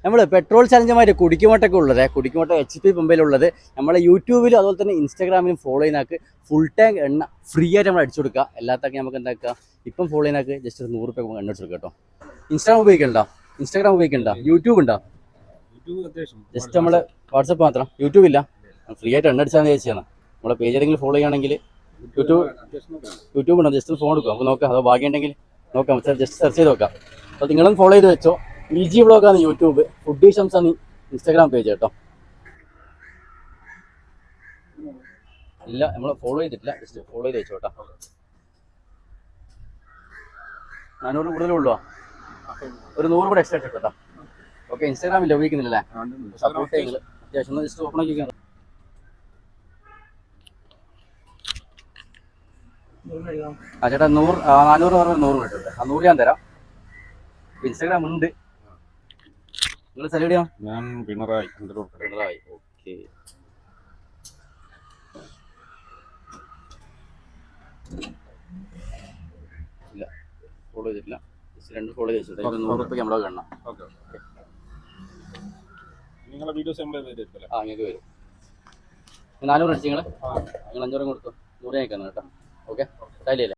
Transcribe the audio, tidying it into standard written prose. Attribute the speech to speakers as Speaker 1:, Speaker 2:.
Speaker 1: നമ്മൾ പെട്രോൾ ചലഞ്ചമായിട്ട് കുടിക്കുമോട്ടൊക്കെ ഉള്ളത് കുടിക്കുമോട്ട HP പമ്പയിലുള്ളത് നമ്മളെ യൂട്യൂബിലും അതുപോലെ തന്നെ ഇൻസ്റ്റാഗ്രാമിലും ഫോളോ ചെയ്യുന്നതാക്ക് ഫുൾ ടാങ്ക് എണ്ണ ഫ്രീ ആയിട്ട് നമ്മൾ അടിച്ചു കൊടുക്കുക. എല്ലാത്തൊക്കെ നമുക്ക് എന്താക്കുക ഇപ്പം ഫോളോ ചെയ്യുന്നതാക്ക് ജസ്റ്റ് ഒരു 100 രൂപ എണ്ണ അടിച്ചു കൊടുക്കുക കേട്ടോ. ഇൻസ്റ്റാഗ്രാം ഉപയോഗിക്കണ്ട യൂട്യൂബ് ഉണ്ടോ? ജസ്റ്റ് നമ്മൾ വാട്സപ്പ് മാത്രം, യൂട്യൂബ് ഇല്ല. ഫ്രീ ആയിട്ട് എണ്ണ അടിച്ചാൽ ചോദിച്ചാണ് നമ്മളെ പേജ് ഏതെങ്കിലും ഫോളോ ചെയ്യുകയാണെങ്കിൽ യൂട്യൂബ് ഉണ്ടോ? ജസ്റ്റ് ഫോൺ എടുക്കുക, നമുക്ക് നോക്കാം. അതോ ഭാഗ്യമുണ്ടെങ്കിൽ നോക്കാം, ജസ്റ്റ് സെർച്ച് ചെയ്ത് നോക്കാം. അപ്പോൾ നിങ്ങളും ഫോളോ ചെയ്ത് വെച്ചോ. EG വ്ളോഗാണ് യൂട്യൂബ്, ഫുഡ് ഷംസ് ആണ് ഇൻസ്റ്റാഗ്രാം പേജ് കേട്ടോ. ഇല്ല നമ്മൾ ഫോളോ ചെയ്തിട്ടില്ല, ജസ്റ്റ് ഫോളോ ചെയ്ത് വെച്ചോ കേട്ടോ. 400 കൂടുതലുള്ളൂ, ഒരു 100 കൂടെ എക്സ്ട്രാ കേട്ടോ. ഓക്കെ, ഇൻസ്റ്റാഗ്രാമില്ല ഉപയോഗിക്കുന്നില്ലേ? സപ്പോർട്ട് ചെയ്യുന്നത് അത്യാവശ്യം ജസ്റ്റ് ഓപ്പൺ ആക്കിക്കാൻ. ചേട്ടാ 400 പറഞ്ഞാൽ 100 കിട്ടും. ആ 100 ഞാൻ തരാം. ഇൻസ്റ്റാഗ്രാം ഉണ്ട്. നിങ്ങൾ സ്ഥലം എവിടെയാ?
Speaker 2: ഞാൻ പിണറായി.
Speaker 1: ഓക്കെ. ഇല്ല ഫോളോ ചെയ്തിട്ടില്ല, ജസ്റ്റ് 2 ഫോളോ ചെയ്തു. 100 രൂപയ്ക്ക് നമ്മളെ കാണണം.
Speaker 2: നിങ്ങളെ വീഡിയോസ്
Speaker 1: നിങ്ങൾക്ക് വരും. 400 അടിച്ചു നിങ്ങൾ 500 കൊടുത്തു, 100 കേട്ടോ. ഓക്കെ, തൈലല്ലേ?